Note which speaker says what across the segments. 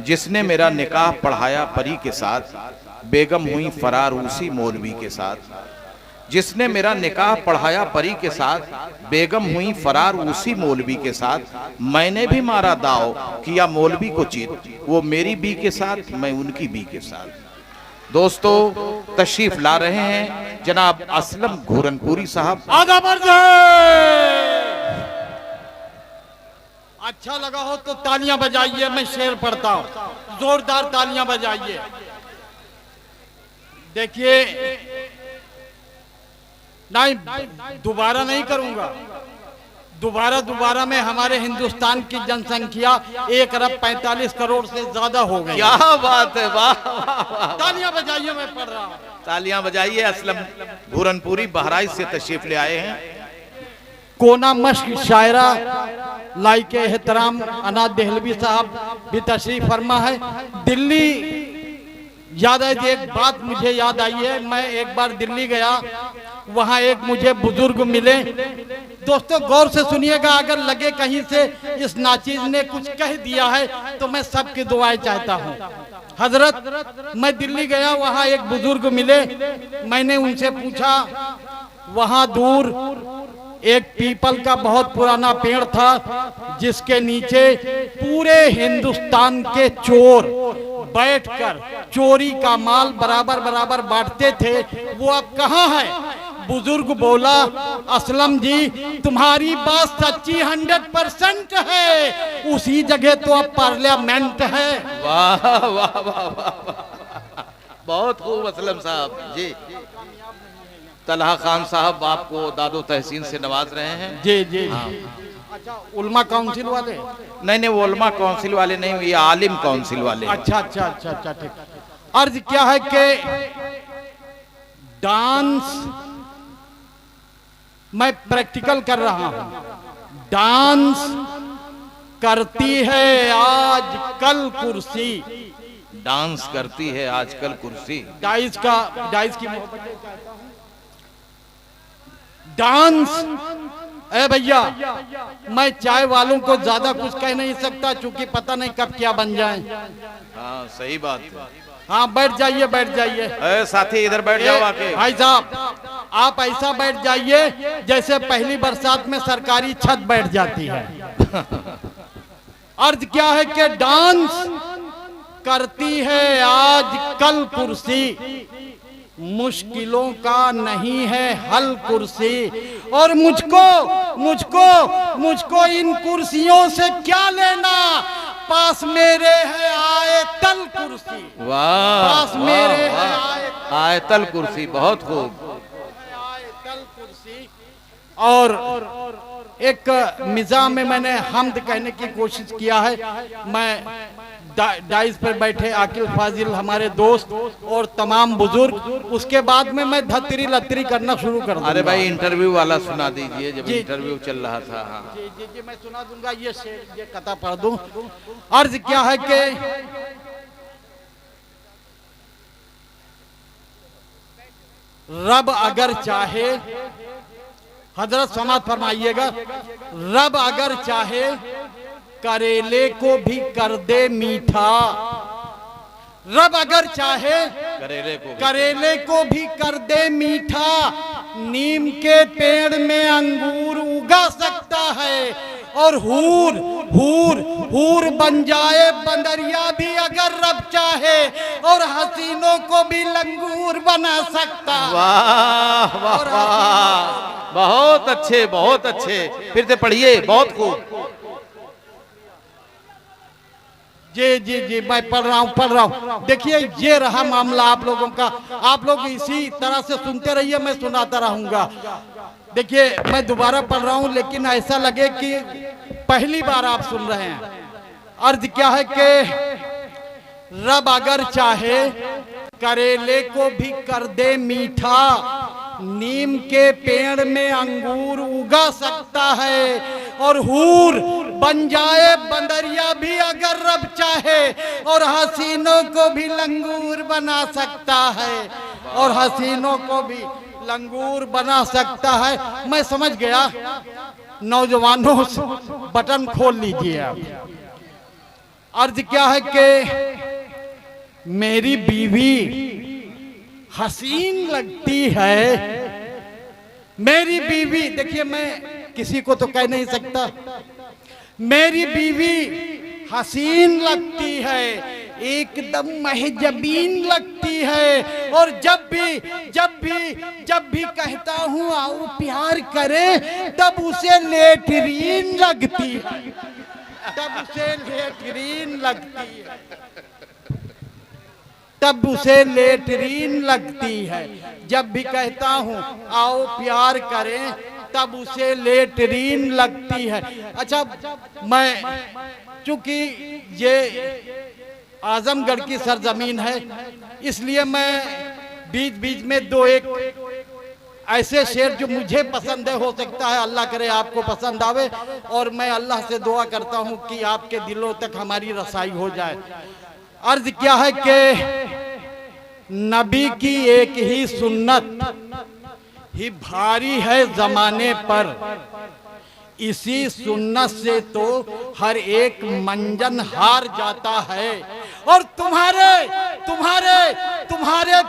Speaker 1: जिसने मेरा निकाह पढ़ाया परी के साथ, बेगम हुई फरार उसी मौलवी के साथ। जिसने मेरा निकाह पढ़ाया परी के साथ, बेगम हुई फरार उसी मौलवी के साथ। मैंने भी मारा दाव, किया मौलवी को चीत, वो मेरी बी के साथ, मैं उनकी बी के साथ। दोस्तों, तशरीफ ला रहे हैं जनाब असलम घोरनपुरी साहब।
Speaker 2: आगा बढ़ जाए। अच्छा लगा हो तो तालियां बजाइए, मैं शेर पढ़ता हूं, जोरदार तालियां बजाइए। देखिए, नहीं दोबारा नहीं करूंगा। दोबारा में हमारे हिंदुस्तान की जनसंख्या 1,45,00,000 से ज्यादा हो गई।
Speaker 1: क्या बात है, वाह।
Speaker 2: तालियां बजाइए, मैं पढ़ रहा हूं।
Speaker 1: तालियां बजाइए। असलम घोरनपुरी बहराइच से तशरीफ ले आए हैं।
Speaker 2: कोना मश्क शायरा लाइक एहतराम अनाज देहलवी साहब भी तशरीफ फरमा है। दिल्ली याद है, एक बात मुझे याद आई है। मैं एक बार दिल्ली गया, वहाँ एक मुझे बुजुर्ग मिले। दोस्तों गौर से सुनिएगा, अगर लगे कहीं से इस नाचीज ने कुछ कह दिया है तो मैं सबकी दुआएं चाहता हूँ। हजरत, मैं दिल्ली गया, वहाँ एक बुजुर्ग मिले। मैंने उनसे पूछा, वहाँ दूर एक पीपल का बहुत पुराना पेड़ था जिसके नीचे पूरे हिंदुस्तान के चोर बैठकर चोरी का माल बराबर बराबर बांटते थे, वो अब कहाँ है? बुजुर्ग बोला, असलम जी तुम्हारी बात सच्ची 100% है, उसी जगह तो अब पार्लियामेंट है।
Speaker 1: वाह वाह वाह वाह, बहुत खूब असलम साहब जी। तलहा खान साहब आपको दादो तहसीन से नवाज रहे हैं।
Speaker 2: जी जी हाँ। अच्छा, उलमा काउंसिल वाले?
Speaker 1: नहीं, वो उलमा काउंसिल वाले नहीं, ये आलिम काउंसिल वाले।
Speaker 2: अच्छा अच्छा अच्छा अच्छा, ठीक। अर्ज क्या है कि डांस मैं प्रैक्टिकल कर रहा हूं। डांस करती है आजकल कुर्सी।
Speaker 1: डांस करती है आजकल कुर्सी।
Speaker 2: डाइस की डांस। ए भैया, मैं चाय वालों को ज्यादा कुछ कह नहीं सकता, क्योंकि पता नहीं कब क्या बन जाए।
Speaker 1: हाँ सही बात है।
Speaker 2: हाँ बैठ जाइए, बैठ जाइए।
Speaker 1: साथी इधर बैठ जाओ आके।
Speaker 2: भाई साहब, आप ऐसा बैठ जाइए जैसे पहली बरसात में सरकारी छत बैठ जाती है। अर्ज क्या है कि डांस करती है आजकल कुर्सी, मुश्किलों का नहीं है हल कुर्सी। और मुझको इन कुर्सियों से क्या लेना, पास मेरे है आयतल कुर्सी।
Speaker 1: वाह,
Speaker 2: पास मेरे है
Speaker 1: आयतल कुर्सी, बहुत खूब।
Speaker 2: आयतल कुर्सी। और एक मिजाज में मैंने हम्द कहने की कोशिश किया है। मैं डाइस पर बैठे आकिल फाजिल हमारे दोस्त और तमाम बुजुर्ग, उसके बाद में मैं धतरी लतरी करना शुरू कर दूंगा।
Speaker 1: अरे भाई, इंटरव्यू वाला सुना दीजिए, जब इंटरव्यू चल रहा था। हाँ
Speaker 2: जी जी जी, मैं सुना दूंगा। ये कथा पढ़ दूं। अर्ज क्या है कि रब अगर चाहे, हजरत समाज फरमाइएगा, रब अगर चाहे करेले को भी कर दे मीठा। रब अगर चाहे करेले को भी कर दे मीठा, नीम के पेड़ में अंगूर उगा सकता है। और हूर हूर हूर बन जाए बंदरिया भी अगर रब चाहे, और हसीनों को भी लंगूर बना सकता।
Speaker 1: वाह वाह वाह, बहुत अच्छे, बहुत अच्छे। फिर से पढ़िए, बहुत खूब।
Speaker 2: जी जी जी, मैं पढ़ रहा हूँ। देखिए, ये रहा मामला आप लोगों का। आप लोग इसी तरह से सुनते रहिए, मैं सुनाता रहूंगा। देखिए, मैं दोबारा पढ़ रहा हूँ, लेकिन ऐसा लगे कि पहली बार आप सुन रहे हैं। अर्ज क्या है कि रब अगर चाहे करेले को भी कर दे मीठा, नीम के पेड़ में अंगूर उगा सकता है। और हूर बन जाए बंदरिया भी अगर रब चाहे, और हसीनों को भी लंगूर बना सकता है। और हसीनों को भी लंगूर बना सकता है। मैं समझ गया। नौजवानों, बटन खोल लीजिए आप। अर्ज क्या है कि मेरी बीवी हसीन लगती है। मेरी बीवी, देखिए मैं किसी को तो कह नहीं सकता, मेरी बीवी हसीन लगती है, एकदम महजबीन लगती है। और जब भी कहता हूँ आओ प्यार करे, तब उसे लेटरीन लगती है, तब उसे लेटरीन लगती है, तब उसे लेटरीन लगती है। जब भी कहता हूँ आओ प्यार करें, तब उसे लेटरीन लगती है। अच्छा, मैं चूंकि ये आजमगढ़ की सरजमीन है, इसलिए मैं बीच बीच में दो एक ऐसे शेर जो मुझे पसंद है, हो सकता है अल्लाह करे आपको पसंद आवे, और मैं अल्लाह से दुआ करता हूँ कि आपके दिलों तक हमारी रसाई हो जाए। अर्ज क्या है कि नबी की एक ही सुन्नत ही भारी है जमाने पर, इसी सुन्नत से तो हर एक मंजन हार जाता है। और तुम्हारे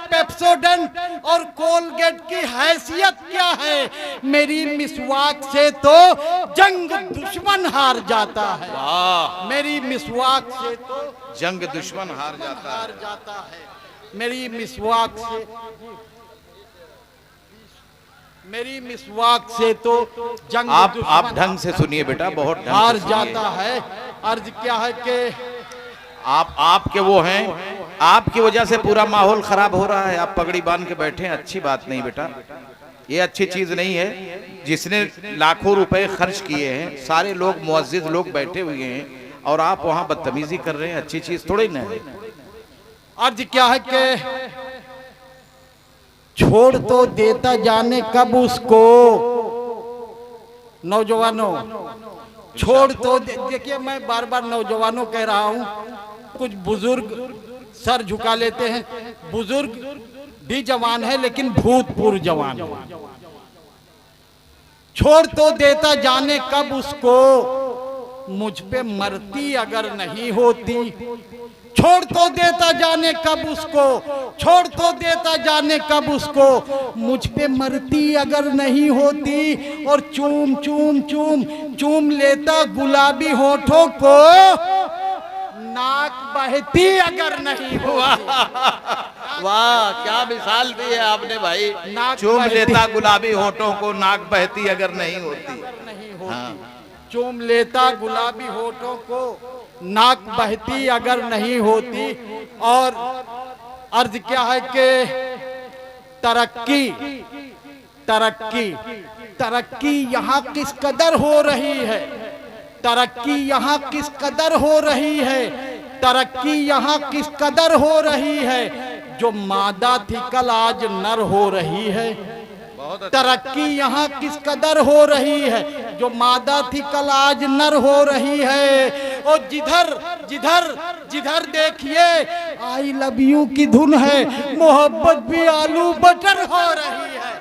Speaker 2: पेप्सोडेंट और कोलगेट की हैसियत क्या है? मेरी मिसवाक से तो जंग दुश्मन हार जाता है। मेरी मिसवाक से तो
Speaker 1: जंग दुश्मन हार जाता
Speaker 2: है। मेरी मिसवाक से तो जंग
Speaker 1: आप ढंग से सुनिए बेटा, बहुत ढंग
Speaker 2: हार
Speaker 1: से
Speaker 2: जाता है। अर्ज क्या है कि
Speaker 1: आपके वो हैं, आपकी वजह से पूरा माहौल खराब हो रहा है। आप पगड़ी बांध के बैठे हैं, अच्छी बात नहीं बेटा, ये अच्छी चीज नहीं है। जिसने लाखों रुपए खर्च किए हैं, सारे लोग मुअज्जिज लोग बैठे हुए हैं, और आप वहां बदतमीजी कर रहे हैं, अच्छी चीज थोड़ी ना है।
Speaker 2: अर्ज क्या है कि छोड़ तो देता जाने कब उसको, नौजवानों छोड़ तो देखिए, मैं बार बार नौजवानों कह रहा हूं, कुछ बुजुर्ग सर झुका लेते हैं। बुजुर्ग भी जवान है लेकिन भूतपूर्व जवान है। छोड़ तो देता जाने कब उसको, मुझ पे मरती अगर नहीं होती। छोड़ तो देता जाने कब उसको, छोड़ तो देता जाने कब उसको, मुझ पे मरती अगर नहीं होती। और चूम चूम चूम चूम लेता गुलाबी होठों को, नाक बहती अगर नहीं हुआ।
Speaker 1: वाह, क्या मिसाल दी है आपने भाई। चूम लेता गुलाबी होठों को, नाक बहती अगर नहीं होती। हाँ।
Speaker 2: चूम लेता गुलाबी होठों को, नाक बहती अगर नहीं होती। और अर्ज क्या है कि तरक्की तरक्की तरक्की यहाँ किस कदर हो रही है, तरक्की यहाँ किस कदर हो रही है, तरक्की यहाँ किस कदर हो रही है। जो मादा थी कल आज नर हो रही है। तरक्की यहाँ किस कदर हो रही है, जो मादा थी कल आज नर हो रही है। और जिधर जिधर जिधर देखिए आई लव यू की धुन है, मोहब्बत भी आलू बटर हो रही है,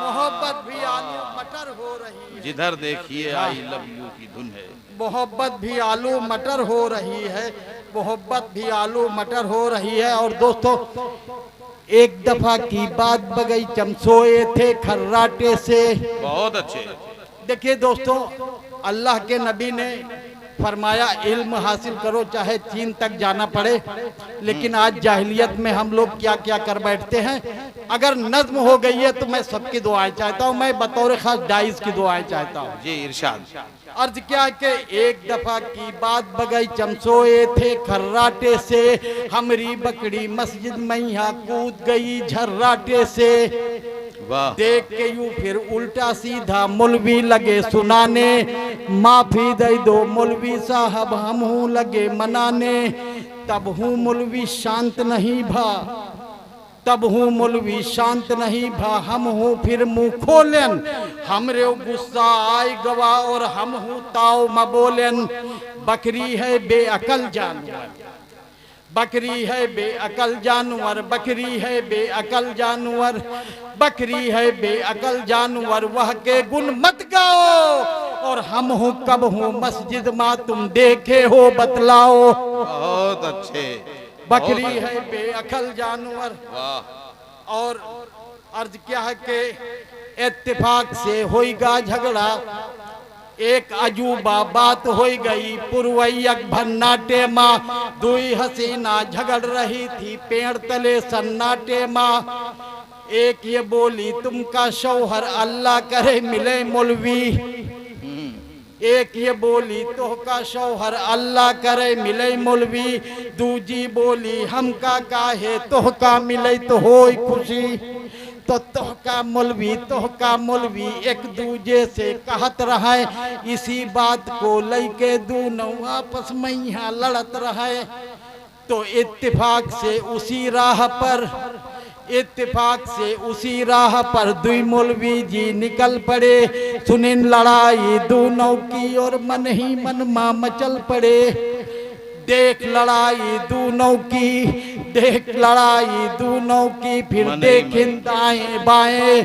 Speaker 2: मोहब्बत भी आलू मटर हो रही है।
Speaker 1: जिधर देखिए आई लव यू की धुन है,
Speaker 2: मोहब्बत भी आलू मटर हो रही है, मोहब्बत भी आलू मटर हो रही है। और दोस्तों, एक दफा की बात बगीचम सोए थे खर्राटे से।
Speaker 1: बहुत अच्छे।
Speaker 2: देखिए दोस्तों, अल्लाह के नबी ने फरमाया इल्म हासिल करो चाहे चीन तक जाना पड़े। लेकिन आज जाहिलियत में हम लोग क्या क्या कर बैठते हैं। अगर नज्म हो गई है तो मैं सबकी दुआएं चाहता हूँ, मैं बतौर खास डाइस की दुआएं चाहता हूँ।
Speaker 1: जी इरशाद।
Speaker 2: अर्ज क्या कि एक दफा की बात बगीचम सोए थे खर्राटे से, हमारी बकरी मस्जिद में यहाँ कूद गई झर्राटे से। देख के यूं फिर उल्टा सीधा मौलवी लगे सुनाने, माफी दे दो मौलवी साहब हम हूँ लगे मनाने। तब हूँ मौलवी शांत नहीं भा, तब हूँ मौलवी शांत नहीं भा, हम हूँ फिर मुँह खोलन, हमरे गुस्सा आए गवा और हम हूँ ताव म बोलन। बकरी है बेअकल जानवर, बकरी है बेअकल जानवर, बकरी है बेअकल जानवर, बकरी है बेअकल जानवर, वह के गुण मत गाओ और हम हूँ कब हूँ मस्जिद माँ तुम देखे हो बतलाओ।
Speaker 1: बहुत अच्छे।
Speaker 2: बकरी है बेअकल जानवर।
Speaker 1: वाह।
Speaker 2: और अर्ज क्या है कि इत्तेफाक से होएगा झगड़ा, एक अजूबा बात हो गई पुरवैयक भन्नाटे माँ, दुई हसीना झगड़ रही थी पेड़ तले सन्नाटे माँ। एक ये बोली तुमका शौहर अल्लाह करे मिले मौलवी, एक ये बोली तोहका शौहर अल्लाह करे मिले मौलवी, दूजी बोली हमका काहे तोहका मिले तो होई खुशी। तो तोहका मौलवी एक दूजे से कहत रहे, इसी बात को लेके दोनों आपस में यहाँ लड़त रहे। तो इत्तेफाक से उसी राह पर दुई मौलवी जी निकल पड़े, सुनिन लड़ाई दोनों की और मन ही मन मा मचल पड़े। देख लड़ाई दोनों की फिर देखिन दाएं बाएं,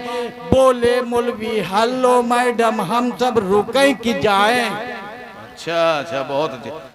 Speaker 2: बोले मौलवी हेलो मैडम हम सब रुके कि जाएं।
Speaker 1: अच्छा अच्छा, बहुत अच्छे।